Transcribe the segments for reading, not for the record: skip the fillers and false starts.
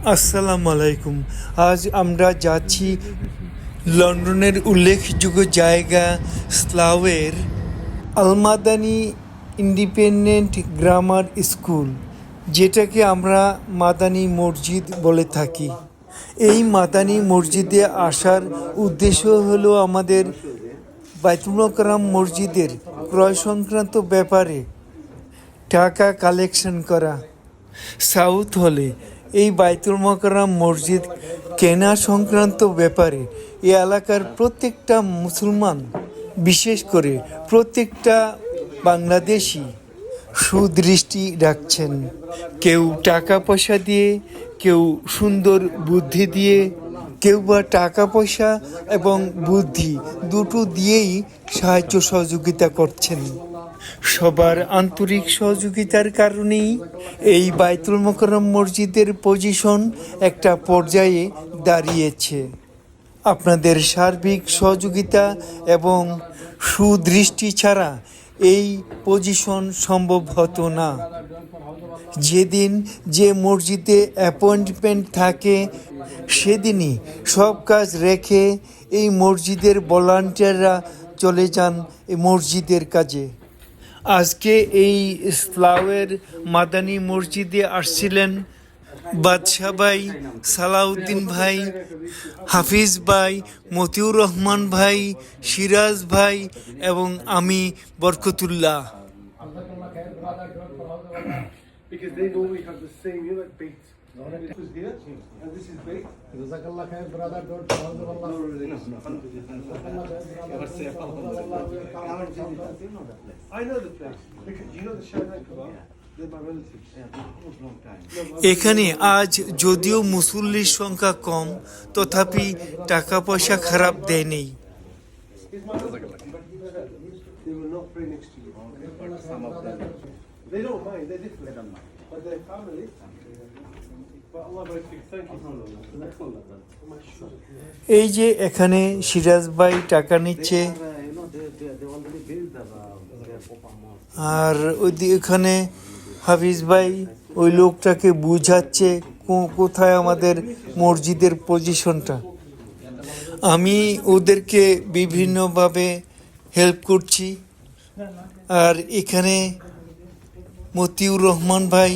আসসালামু আলাইকুম। আজ আমরা যাচ্ছি লন্ডনের উল্লেখযোগ্য জায়গা স্লাউয়ের আলমাদানি ইন্ডিপেন্ডেন্ট গ্রামার স্কুল, যেটাকে আমরা মাদানী মসজিদ বলে থাকি। এই মাদানী মসজিদে আসার উদ্দেশ্য হলো আমাদের বাইতুল মোকাররম মসজিদের ক্রয় সংক্রান্ত ব্যাপারে টাকা কালেকশন করা। সাউথ হলে এই বাইতুল মোকাররম মসজিদ কেনা সংক্রান্ত ব্যাপারে এই এলাকার প্রত্যেকটা মুসলমান, বিশেষ করে প্রত্যেকটা বাংলাদেশি সুদৃষ্টি রাখছেন। কেউ টাকা পয়সা দিয়ে, কেউ সুন্দর বুদ্ধি দিয়ে, কেউ বা টাকা পয়সা এবং বুদ্ধি দুটো দিয়েই সাহায্য সহযোগিতা করছেন। সবার আন্তরিক সহযোগিতার কারণেই এই বাইতুল মোকাররম মসজিদের পজিশন একটা পর্যায়ে দাঁড়িয়েছে। আপনাদের সার্বিক সহযোগিতা এবং সুদৃষ্টি ছাড়া এই পজিশন সম্ভব হতো না। যেদিন যে মসজিদে অ্যাপয়েন্টমেন্ট থাকে সেদিনই সব কাজ রেখে এই মসজিদের ভলান্টিয়াররা চলে যান এই মসজিদের কাজে। আজকে এই স্লাউয়ের মাদানী মসজিদে আসছিলেন বাদশা ভাই, সালাউদ্দিন ভাই, হাফিজ ভাই, মতিউর রহমান ভাই, সিরাজ ভাই এবং আমি Barkatullah. Because they know we have the same, you know, like baked. This is here, and this is baked. Jazakallah khair, brother. Don't follow the Allah. I know the place. Because you know the Shanghai kebab? They're my relatives. এখানে আজ যদিও মুসল্লির সংখ্যা কম, তথাপি টাকা পয়সা খারাপ দেয়নি। Here's my They will not pray next to you. But some of them. They don't mind, they're different. They don't mind. But their family. But Allah barik fik. Thank you. এই যে এখানে সিরাজ ভাই টাকা নিচ্ছে, আর ওইখানে হাফিজ ভাই ওই লোকটাকে বুঝাচ্ছে কোথায় আমাদের মসজিদের পজিশনটা। আমি ওদেরকে বিভিন্নভাবে হেল্প করছি। আর এখানে মতিউর রহমান ভাই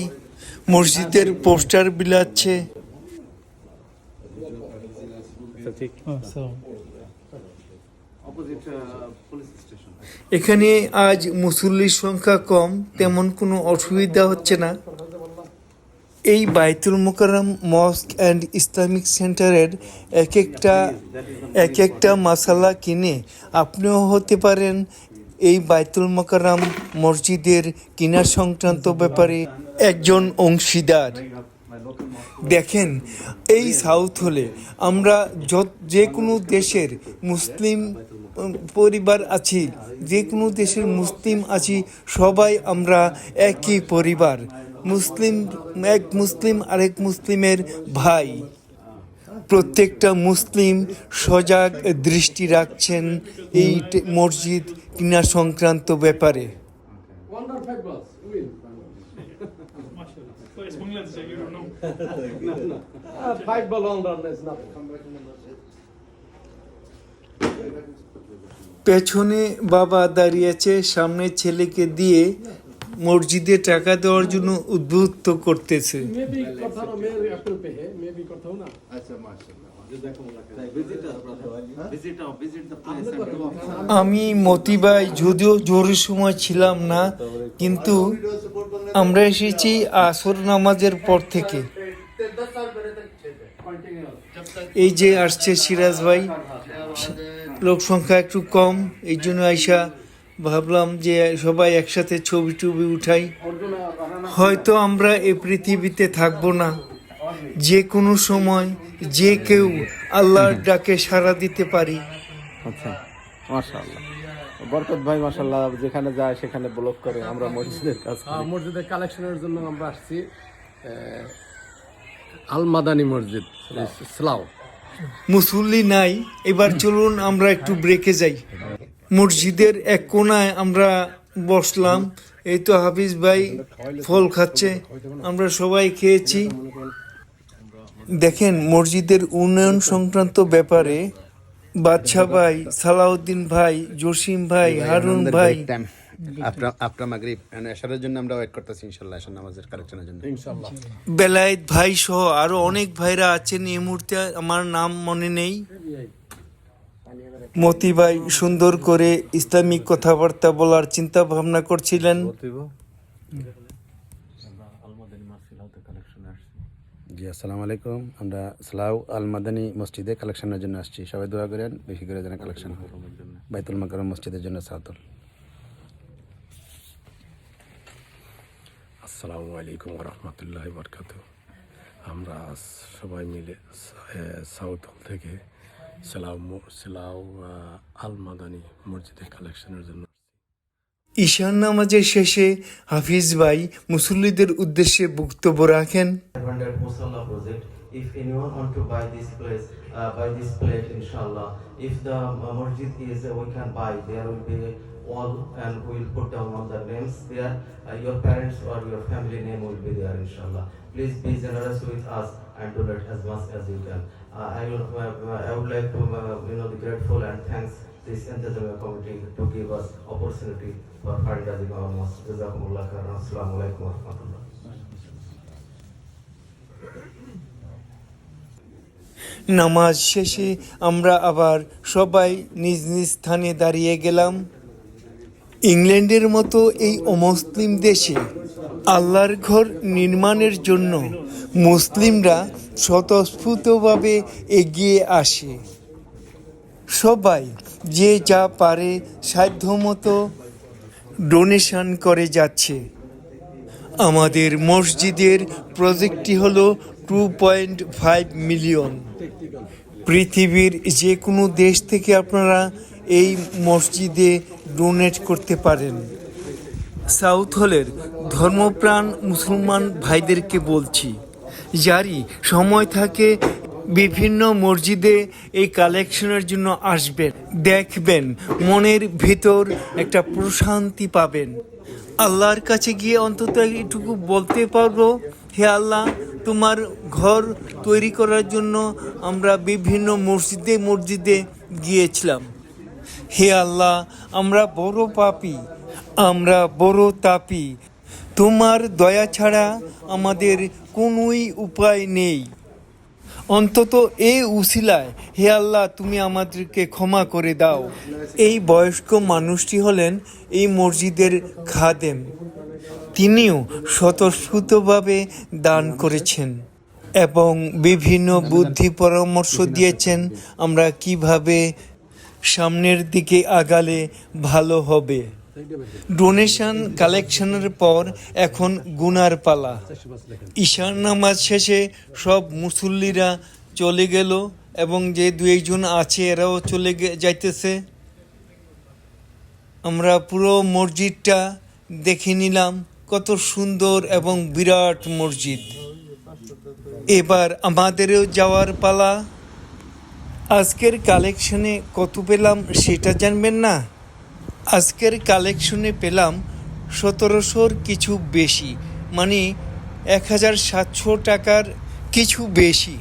মসজিদের পোস্টার বিলাচ্ছে। এখানে আজ মুসল্লির সংখ্যা কম, তেমন কোনো অসুবিধা হচ্ছে না। এই বাইতুল মোকাররম মস্ক অ্যান্ড ইসলামিক সেন্টারের এক একটা মাসালা কিনে আপনিও হতে পারেন এই বাইতুল মোকাররম মসজিদের কিনা সংক্রান্ত ব্যাপারে একজন অংশীদার। দেখেন, এই সাউথ হলে আমরা যে কোনো দেশের মুসলিম পরিবার আছি, যে কোনো দেশের মুসলিম আছি, সবাই আমরা একই পরিবার। এক মুসলিম আরেক মুসলিমের ভাই। প্রত্যেকটা মুসলিম সজাগ দৃষ্টি রাখছেন এই মসজিদ কিনা সংক্রান্ত ব্যাপারে। পেছনে বাবা দাঁড়িয়েছে, সামনে ছেলেকে দিয়ে মসজিদে টাকা দেওয়ার জন্য উদ্বুদ্ধ করতেছে। আমি মতি ভাই যদিও জরুরি সময় ছিলাম না, কিন্তু আমরা এসেছি আসর নামাজের পর থেকে। এই যে আসছে সিরাজ ভাই, লোক সংখ্যা একটু কম, এই জন্য আইসা ভাবলাম যে সবাই একসাথে ছবি টবি উঠাই। হয়তো আমরা এই পৃথিবীতে থাকবো না, যে কোনো সময় যে কেউ আল্লাহর ডাকে সাড়া দিতে পারি। আচ্ছা, মাশাআল্লাহ। বরকত ভাই মাশাআল্লাহ যেখানে যায় সেখানে ব্লক করে। আমরা মসজিদের কাজ করি। মসজিদের কালেকশনের জন্য আমরা আসছি আল মাদানী মসজিদ স্লাউ। মুসল্লি নাই, এবার চলুন আমরা একটু ব্রেকে যাই। মসজিদের এক কোনায় আমরা বসলাম। এই তো হাফিজ ভাই ফল খাচ্ছে, আমরা সবাই খেয়েছি। দেখেন মসজিদের উন্নয়ন সংক্রান্ত ব্যাপারে বাদশা ভাই, সালাউদ্দিন ভাই, জসিম ভাই, হারুন ভাই, আপনার মাগরিব এশারের জন্য আমরা ওয়েট করতেছি ইনশাআল্লাহ, এশার নামাজের কালেকশনের জন্য ইনশাআল্লাহ। বেলায়েত ভাই সহ আরো অনেক ভাইরা আছেন, এই মুহূর্তে আমার নাম মনে নেই। মতি ভাই সুন্দর করে ইসলামিক কথাবার্তা বলার চিন্তা ভাবনা করছিলেন। জি আসসালামু আলাইকুম, আমরা সালাউ আল মাদানী মসজিদে কালেকশনের জন্য আসছি, সবাই দোয়া করেন বেশি করে যেন কালেকশন হয় বাইতুল মাকাররম মসজিদের জন্য। সাউতুল আসসালামু আলাইকুম রহমতুল্লাহ বরকাত। আমরা সবাই মিলে সাউথ থেকে সালাউ আল মাদানী মসজিদের কালেকশনের জন্য। ঈশান নামাজের শেষে হাফিজ ভাই মুসল্লিদের উদ্দেশ্যে বক্তব্য রাখেন। 500 Musalla project. If anyone want to buy this place, buy this plate, inshallah. If the masjid is, we can buy. There will be wall, and we will put down all the names there. Your parents or your family name will be there, inshallah. Please be generous with us and donate as much as you can. I would like to, be grateful and thanks this Intezamiya committee to give us opportunity for fundraising our mosque. Jazakumullah khairan. Assalamu alaikum wa rahmatullah. নামাজ শেষে আমরা আবার সবাই নিজ নিজ স্থানে দাঁড়িয়ে গেলাম। ইংল্যান্ডের মতো এই অমুসলিম দেশে আল্লাহর ঘর নির্মাণের জন্য মুসলিমরা স্বতঃস্ফূর্তভাবে এগিয়ে আসে। সবাই যে যা পারে সাধ্যমতো ডোনেশন করে যাচ্ছে। আমাদের মসজিদের প্রজেক্টটি হলো 2.5 মিলিয়ন। পৃথিবীর যে কোনো দেশ থেকে আপনারা এই মসজিদে ডোনেট করতে পারেন। সাউথ হলের ধর্মপ্রাণ মুসলমান ভাইদেরকে বলছি, যারই সময় থাকে বিভিন্ন মসজিদে এই কালেকশনের জন্য আসবেন, দেখবেন মনের ভিতর একটা প্রশান্তি পাবেন। আল্লাহর কাছে গিয়ে অন্তত এইটুকু বলতে পারবো, হে আল্লাহ, তোমার ঘর তৈরি করার জন্য আমরা বিভিন্ন মসজিদে গিয়েছিলাম। হে আল্লাহ, আমরা বড় পাপী, আমরা বড় তাপী, তোমার দয়া ছাড়া আমাদের কোনোই উপায় নেই। অন্তত এই উসিলায় হে আল্লাহ, তুমি আমাদেরকে ক্ষমা করে দাও। এই বয়স্ক মানুষটি হলেন এই মসজিদের খাদেম। তিনিও স্বতঃস্ফূর্তভাবে দান করেছেন এবং বিভিন্ন বুদ্ধি পরামর্শ দিয়েছেন আমরা কিভাবে সামনের দিকে আগালে ভালো হবে। ডোনেশন কালেকশনের পর এখন গুনার পালা। ঈশার নামাজ শেষে সব মুসল্লিরা চলে গেল এবং যে দু একজন আছে এরাও চলে যাইতেছে। আমরা পুরো মসজিদটা দেখে নিলাম, কত সুন্দর এবং বিরাট মসজিদ। এবার আমাদেরও যাওয়ার পালা। আজকের কালেকশনে কত পেলাম সেটা জানবেন না? আজকের কালেকশনে পেলাম 1700-র কিছু বেশি, মানে 1700 টাকার কিছু বেশি।